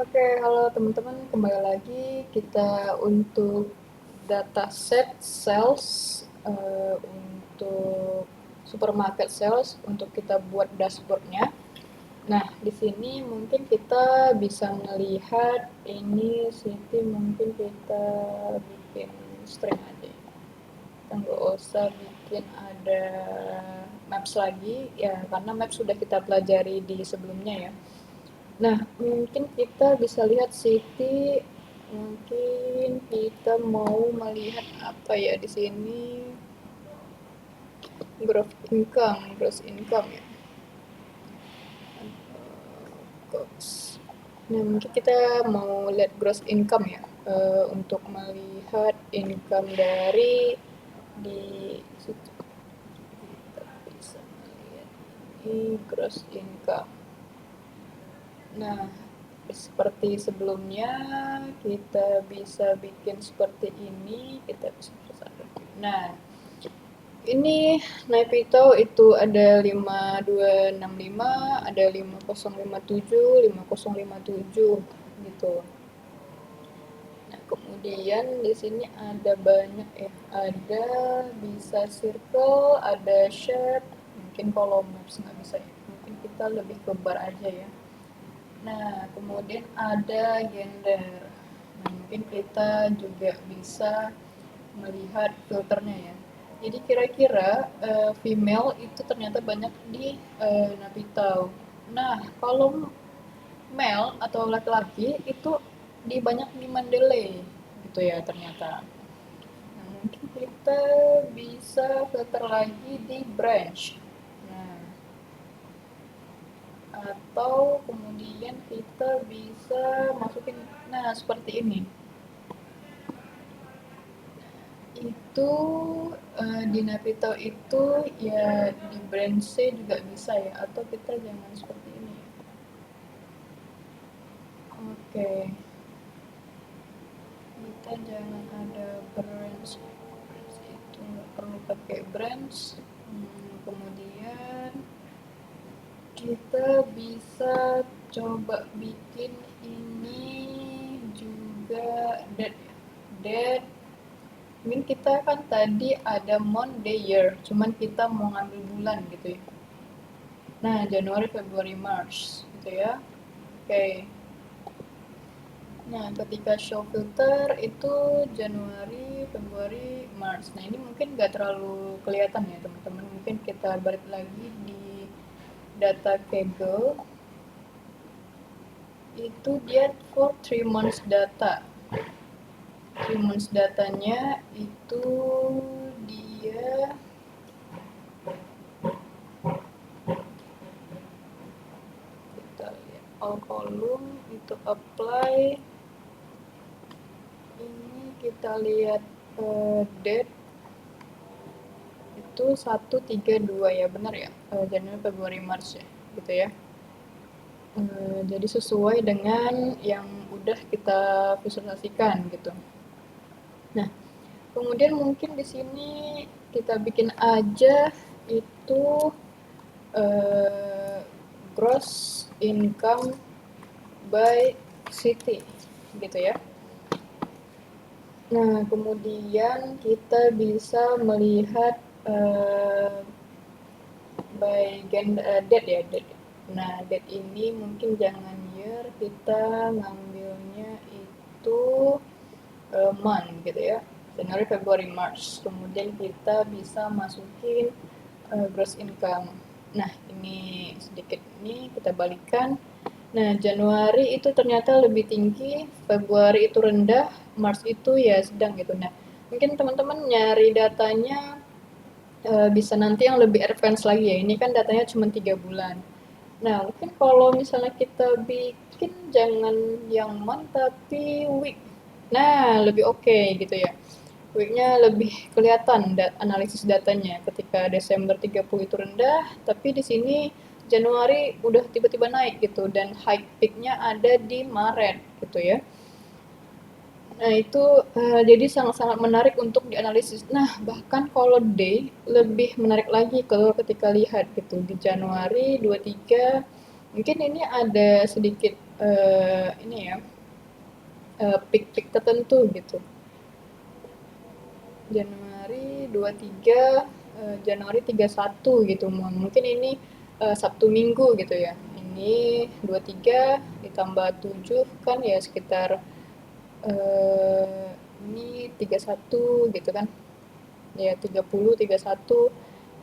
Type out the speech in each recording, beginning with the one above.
Oke, halo teman-teman, kembali lagi kita untuk dataset sales untuk supermarket sales untuk kita buat dashboardnya. Nah, di sini mungkin kita bisa melihat ini Siti mungkin kita bikin string aja. Kita nggak usah bikin ada maps lagi ya, karena maps sudah kita pelajari di sebelumnya ya. Nah, mungkin kita bisa lihat Siti, mungkin kita mau melihat apa ya di sini, gross income ya. Nah, mungkin kita mau lihat gross income ya, untuk melihat income dari di situ. Kita bisa melihat ini gross income. Nah, seperti sebelumnya kita bisa bikin seperti ini, kita bisa nah ini Naipito itu ada 5265, ada 5057, 5057 gitu. Nah, kemudian di sini ada banyak ya, ada bisa circle, ada shape, mungkin kalau maps nggak bisa ya, mungkin kita lebih ke bar aja ya. Nah, kemudian ada gender. Nah, mungkin kita juga bisa melihat filternya ya. Jadi kira-kira female itu ternyata banyak di Napitau. Nah, kalau male atau laki-laki itu banyak di Mandalay gitu ya ternyata. Nah, mungkin kita bisa filter lagi di branch. Nah, atau kemudian kita bisa masukin, nah seperti ini itu di Napito itu ya di brand C juga bisa ya, atau kita jangan seperti ini. Oke, kita jangan ada brands itu nggak perlu pakai brands. Kemudian kita bisa coba bikin ini juga date. Mungkin kita kan tadi ada month, day, year, cuman kita mau ngambil bulan gitu ya. Nah, Januari, Februari, March gitu ya. Oke. Nah, ketika show filter itu Januari, Februari, March. Nah, ini mungkin nggak terlalu kelihatan ya teman-teman. Mungkin kita balik lagi di data Kaggle. Itu dia for 3 months data. 3 months datanya itu dia kita lihat all column itu apply. Ini kita lihat date itu 132 ya, benar ya, Januari, Februari, Maret ya gitu ya. Jadi sesuai dengan yang udah kita visualisasikan gitu. Nah, kemudian mungkin di sini kita bikin aja itu gross income by city gitu ya. Nah, kemudian kita bisa melihat by date ya, date. Nah, date ini mungkin jangan year, kita ngambilnya itu month gitu ya. Januari, Februari, March. Kemudian kita bisa masukin gross income. Nah, ini sedikit ini kita balikan. Nah, Januari itu ternyata lebih tinggi, Februari itu rendah, Maret itu ya sedang gitu. Nah, mungkin teman-teman nyari datanya bisa nanti yang lebih advance lagi ya. Ini kan datanya cuma 3 bulan. Nah, mungkin kalau misalnya kita bikin jangan yang month tapi week. Nah, lebih oke gitu ya. Weeknya lebih kelihatan analisis datanya. Ketika Desember 30 itu rendah, tapi di sini Januari udah tiba-tiba naik gitu dan high peaknya ada di Maret gitu ya. Nah, itu jadi sangat-sangat menarik untuk dianalisis. Nah, bahkan kalau day lebih menarik lagi kalau ketika lihat gitu di Januari 23 mungkin ini ada sedikit ini ya, peak-peak tertentu gitu. Januari 23, Januari 31 gitu. Mungkin ini Sabtu Minggu gitu ya. Ini 23 ditambah 7 kan ya sekitar ini 31 gitu kan. Ya 30, 31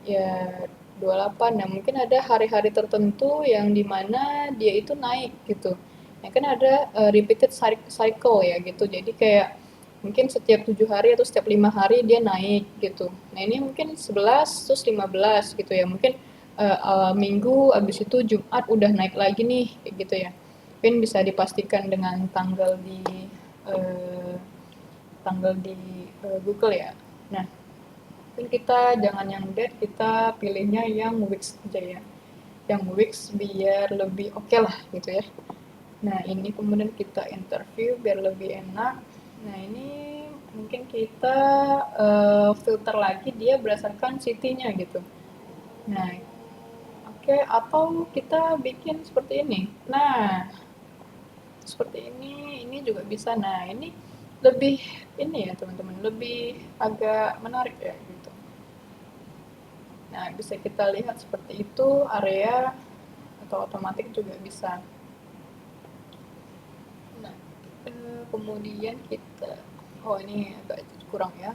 ya 28. Nah, mungkin ada hari-hari tertentu yang dimana dia itu naik gitu. Nah, kan ada repeated cycle ya gitu. Jadi kayak mungkin setiap 7 hari atau setiap 5 hari dia naik gitu. Nah, ini mungkin 11 terus 15 gitu ya. Mungkin Minggu abis itu Jumat udah naik lagi nih kayak gitu ya. Mungkin bisa dipastikan dengan uh, tanggal di Google ya. Nah, mungkin kita jangan yang date, kita pilihnya yang weeks aja ya, yang weeks biar lebih oke lah gitu ya. Nah, ini kemudian kita interview biar lebih enak. Nah, ini mungkin kita filter lagi dia berdasarkan city-nya gitu. Nah, oke, atau kita bikin seperti ini. Nah, seperti ini juga bisa. Nah, ini lebih ini ya teman-teman, lebih agak menarik ya gitu. Nah, bisa kita lihat seperti itu, area atau otomatis juga bisa. Nah, kemudian kita, oh ini agak kurang ya.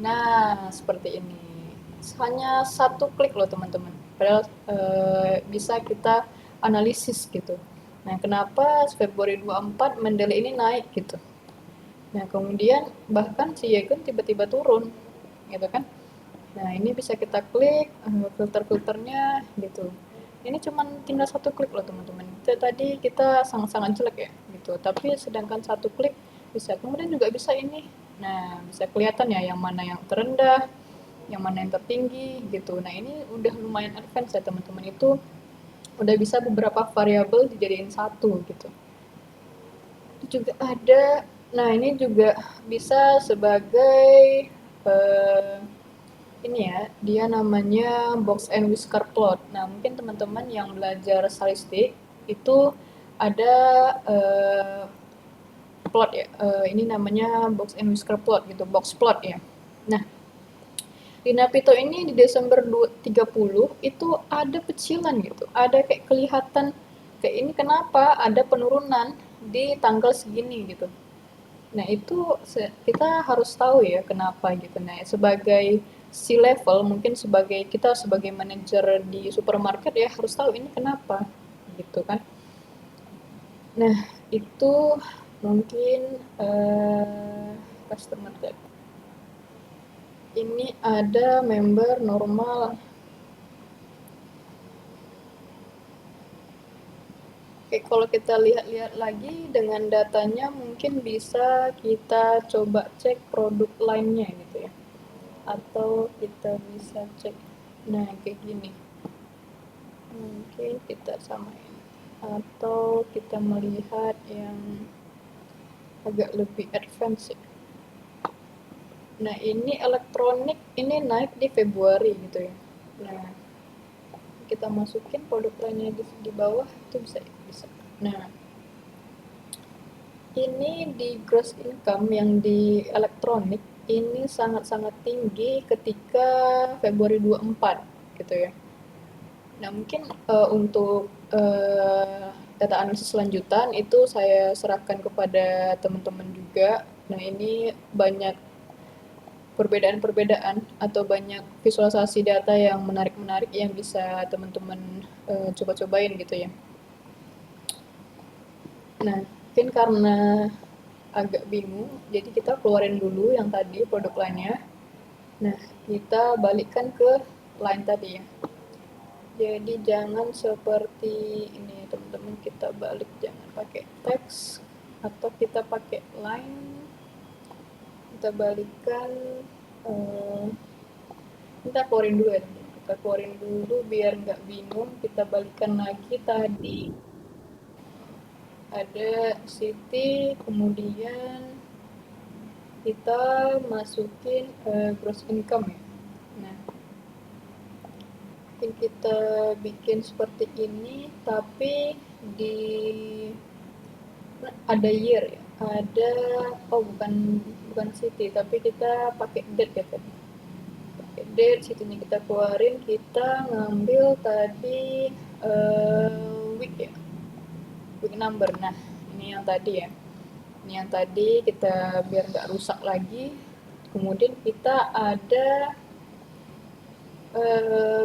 Nah, seperti ini. Hanya satu klik loh teman-teman. Padahal bisa kita analisis gitu. Nah, kenapa Februari 24 Mendeley ini naik gitu. Nah, kemudian bahkan si Yegun tiba-tiba turun gitu kan. Nah, ini bisa kita klik filter-filternya gitu. Ini cuman tinggal satu klik loh teman-teman. Tadi kita sangat-sangat jelek ya gitu. Tapi sedangkan satu klik bisa. Kemudian juga bisa ini. Nah, bisa kelihatan ya yang mana yang terendah, yang mana yang tertinggi gitu. Nah, ini udah lumayan advance ya teman-teman. Itu udah bisa beberapa variabel dijadiin satu gitu. Itu juga ada. Nah, ini juga bisa sebagai eh, ini ya, dia namanya box and whisker plot. Nah, mungkin teman-teman yang belajar statistik itu ada plot ya. Ini namanya box and whisker plot gitu, box plot ya. Nah, di Napito ini di Desember 30 itu ada pecilan gitu. Ada kayak kelihatan kayak ini kenapa ada penurunan di tanggal segini gitu. Nah, itu kita harus tahu ya kenapa gitu. Nah, sebagai C level mungkin sebagai kita sebagai manajer di supermarket ya harus tahu ini kenapa gitu kan. Nah, itu mungkin customer tab. Ini ada member normal. Oke, kalau kita lihat-lihat lagi dengan datanya mungkin bisa kita coba cek produk lainnya gitu ya. Atau kita bisa cek, nah kayak gini. Mungkin kita samain. Atau kita melihat yang agak lebih advance ya. Nah, ini elektronik ini naik di Februari gitu ya. Nah, kita masukin produk lainnya di bawah itu bisa. Nah, ini di gross income yang di elektronik ini sangat-sangat tinggi ketika Februari 24 gitu ya. Nah, mungkin untuk data analisis lanjutan itu saya serahkan kepada teman-teman juga. Nah, ini banyak perbedaan-perbedaan atau banyak visualisasi data yang menarik-menarik yang bisa teman-teman coba-cobain gitu ya. Nah, mungkin karena agak bingung, jadi kita keluarin dulu yang tadi produk lainnya. Nah, kita balikkan ke line tadi ya. Jadi jangan seperti ini teman-teman, kita balik, jangan pakai teks atau kita pakai line, kita balikkan, eh, kita keluarin dulu ya, kita keluarin dulu biar nggak bingung, kita balikkan lagi tadi ada city, kemudian kita masukin gross income ya. Nah, mungkin kita bikin seperti ini, tapi di ada year ya, ada bukan city, tapi kita pakai date ya tadi. Pakai date, situnya kita keluarin, kita ngambil tadi week ya, week number. Nah, ini yang tadi ya. Ini yang tadi kita biar nggak rusak lagi. Kemudian kita ada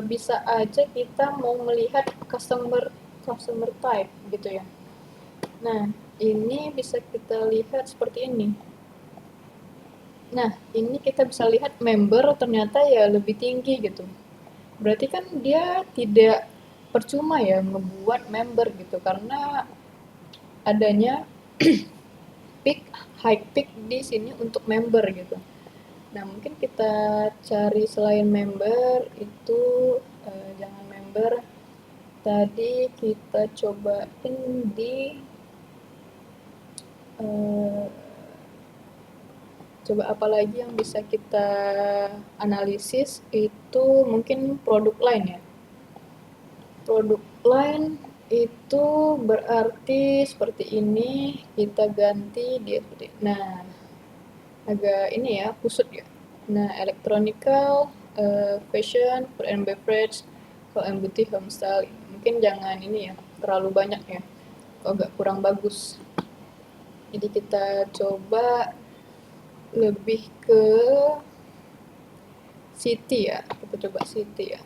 bisa aja kita mau melihat customer type gitu ya. Nah, ini bisa kita lihat seperti ini. Nah, ini kita bisa lihat member ternyata ya lebih tinggi gitu. Berarti kan dia tidak percuma ya ngebuat member gitu, karena adanya peak, high peak di sini untuk member gitu. Nah, mungkin kita cari selain member itu jangan member. Tadi kita cobain di coba apa lagi yang bisa kita analisis itu mungkin produk line ya. Produk line itu berarti seperti ini, kita ganti dia seperti ini. Nah, agak ini ya, kusut ya. Nah, electronical, fashion, food and beverage, health and beauty, home style. Mungkin jangan ini ya, terlalu banyak ya, kalau agak kurang bagus. Jadi kita coba lebih ke city ya, kita coba city ya.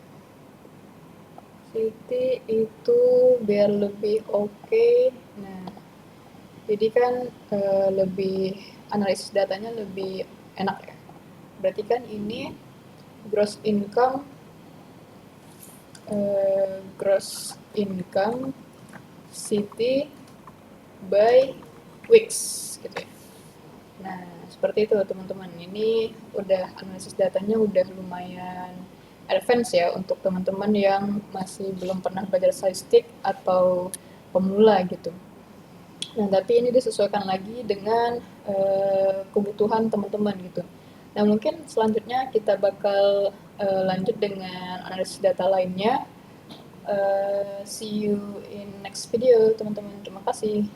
City itu biar lebih oke. Nah, jadi kan lebih analisis datanya lebih enak ya. Berarti kan ini gross income city by weeks gitu ya. Nah, seperti itu teman-teman. Ini udah analisis datanya udah lumayan advance ya untuk teman-teman yang masih belum pernah belajar statistik atau pemula gitu. Nah, tapi ini disesuaikan lagi dengan kebutuhan teman-teman gitu. Nah, mungkin selanjutnya kita bakal lanjut dengan analisis data lainnya. See you in next video, teman-teman. Terima kasih.